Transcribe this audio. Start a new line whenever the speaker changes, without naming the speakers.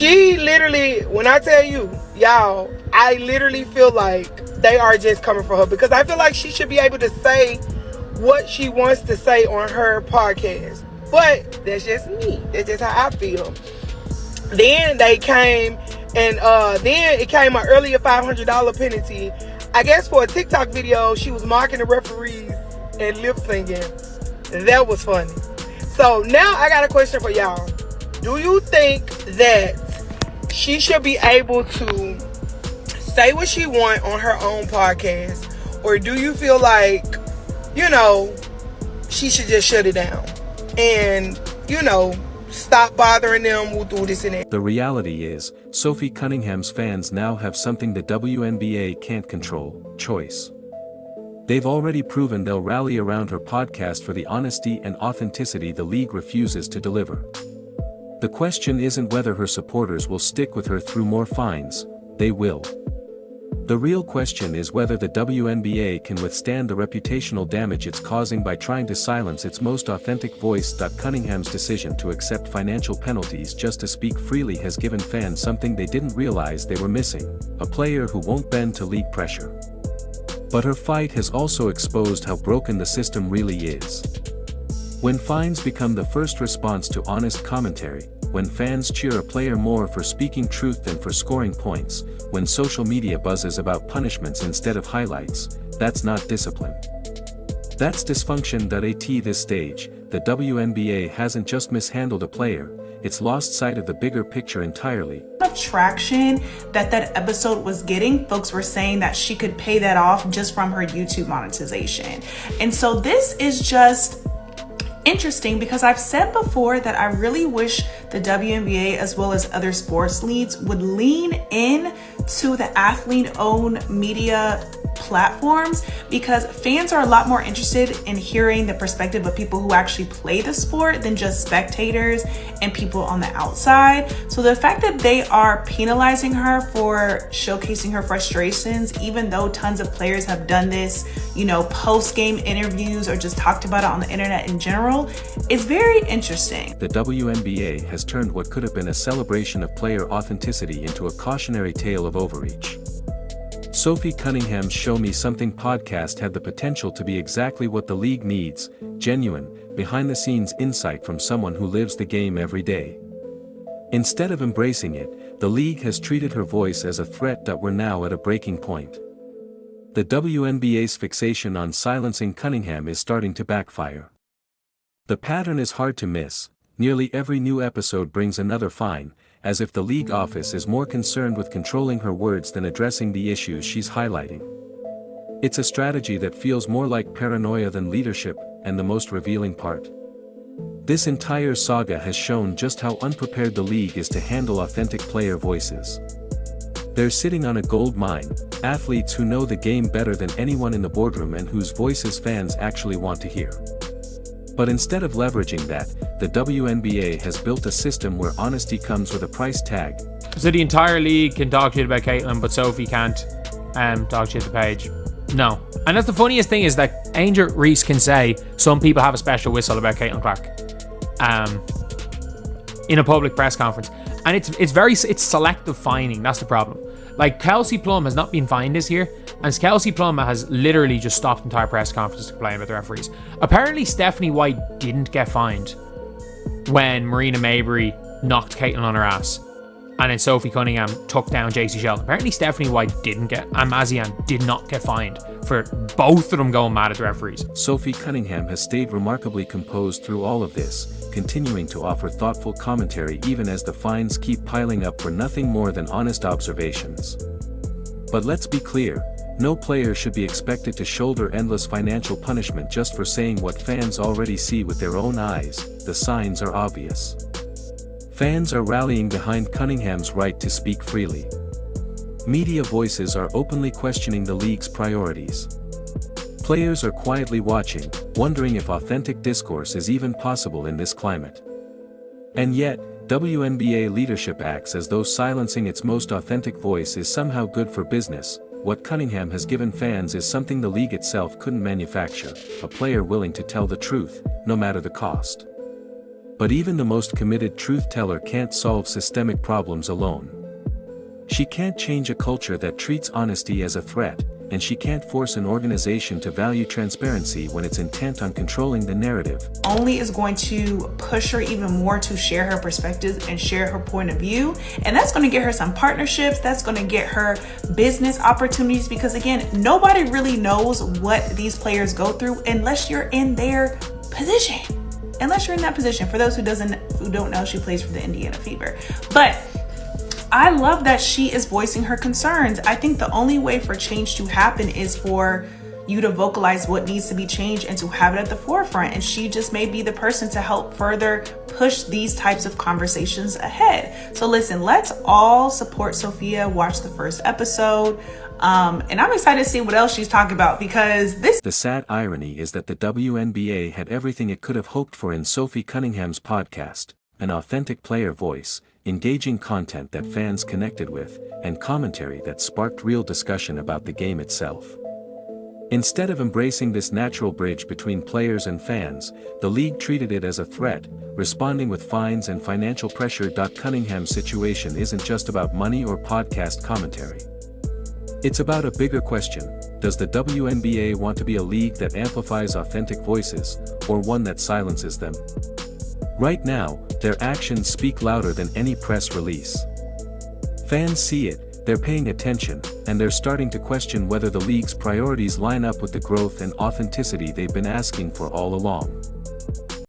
She literally, when I tell you, y'all, I literally feel like they are just coming for her, because I feel like she should be able to say what she wants to say on her podcast. But that's just me. That's just how I feel. Then they came and then it came an earlier $500 penalty. I guess for a TikTok video, she was mocking the referees and lip singing. That was funny. So now I got a question for y'all. Do you think that she should be able to say what she wants on her own podcast? Or do you feel like, she should just shut it down and, stop bothering them who do this and that?
The reality is, Sophie Cunningham's fans now have something the WNBA can't control: choice. They've already proven they'll rally around her podcast for the honesty and authenticity the league refuses to deliver. The question isn't whether her supporters will stick with her through more fines; they will. The real question is whether the WNBA can withstand the reputational damage it's causing by trying to silence its most authentic voice. Cunningham's decision to accept financial penalties just to speak freely has given fans something they didn't realize they were missing: a player who won't bend to league pressure. But her fight has also exposed how broken the system really is. When fines become the first response to honest commentary, when fans cheer a player more for speaking truth than for scoring points, when social media buzzes about punishments instead of highlights, that's not discipline. That's dysfunction. At this stage, the WNBA hasn't just mishandled a player, it's lost sight of the bigger picture entirely.
Of traction that episode was getting, folks were saying that she could pay that off just from her YouTube monetization. And so this is just interesting, because I've said before that I really wish the WNBA as well as other sports leagues would lean in to the athlete-owned media platforms, because fans are a lot more interested in hearing the perspective of people who actually play the sport than just spectators and people on the outside. So the fact that they are penalizing her for showcasing her frustrations, even though tons of players have done this, post-game interviews or just talked about it on the internet in general, is very interesting.
The WNBA has turned what could have been a celebration of player authenticity into a cautionary tale of overreach. Sophie Cunningham's Show Me Something podcast had the potential to be exactly what the league needs: genuine, behind-the-scenes insight from someone who lives the game every day. Instead of embracing it, the league has treated her voice as a threat. We're now at a breaking point. The WNBA's fixation on silencing Cunningham is starting to backfire. The pattern is hard to miss: nearly every new episode brings another fine, as if the league office is more concerned with controlling her words than addressing the issues she's highlighting. It's a strategy that feels more like paranoia than leadership, and the most revealing part: this entire saga has shown just how unprepared the league is to handle authentic player voices. They're sitting on a gold mine: athletes who know the game better than anyone in the boardroom and whose voices fans actually want to hear. But instead of leveraging that, the WNBA has built a system where honesty comes with a price tag.
So the entire league can talk shit about Caitlin, but Sophie can't talk shit to Paige. No. And that's the funniest thing, is that Angel Reese can say some people have a special whistle about Caitlin Clark in a public press conference. And it's selective fining. That's the problem. Like, Kelsey Plum has not been fined this year, and Kelsey Plum has literally just stopped entire press conferences to complain about the referees. Apparently Stephanie White didn't get fined when Marina Mabrey knocked Caitlin on her ass, and then Sophie Cunningham took down JC Sheldon. Apparently Stephanie White didn't get, and Mazian did not get fined for both of them going mad at the referees.
Sophie Cunningham has stayed remarkably composed through all of this, continuing to offer thoughtful commentary even as the fines keep piling up for nothing more than honest observations. But let's be clear, no player should be expected to shoulder endless financial punishment just for saying what fans already see with their own eyes. The signs are obvious. Fans are rallying behind Cunningham's right to speak freely. Media voices are openly questioning the league's priorities. Players are quietly watching, wondering if authentic discourse is even possible in this climate. And yet, WNBA leadership acts as though silencing its most authentic voice is somehow good for business. What Cunningham has given fans is something the league itself couldn't manufacture: a player willing to tell the truth, no matter the cost. But even the most committed truth teller can't solve systemic problems alone. She can't change a culture that treats honesty as a threat, and she can't force an organization to value transparency when it's intent on controlling the narrative.
Only is going to push her even more to share her perspectives and share her point of view. And that's going to get her some partnerships. That's going to get her business opportunities, because again, nobody really knows what these players go through unless you're in their position. Unless you're in that position. For those who don't know, she plays for the Indiana Fever. But I love that she is voicing her concerns. I think the only way for change to happen is for you to vocalize what needs to be changed and to have it at the forefront. And she just may be the person to help further push these types of conversations ahead. So listen, let's all support Sophia, watch the first episode. And I'm excited to see what else she's talking about, because
The sad irony is that the WNBA had everything it could have hoped for in Sophie Cunningham's podcast: an authentic player voice, engaging content that fans connected with, and commentary that sparked real discussion about the game itself. Instead of embracing this natural bridge between players and fans, the league treated it as a threat, responding with fines and financial pressure. Cunningham's situation isn't just about money or podcast commentary. It's about a bigger question: does the WNBA want to be a league that amplifies authentic voices, or one that silences them? Right now, their actions speak louder than any press release. Fans see it, they're paying attention, and they're starting to question whether the league's priorities line up with the growth and authenticity they've been asking for all along.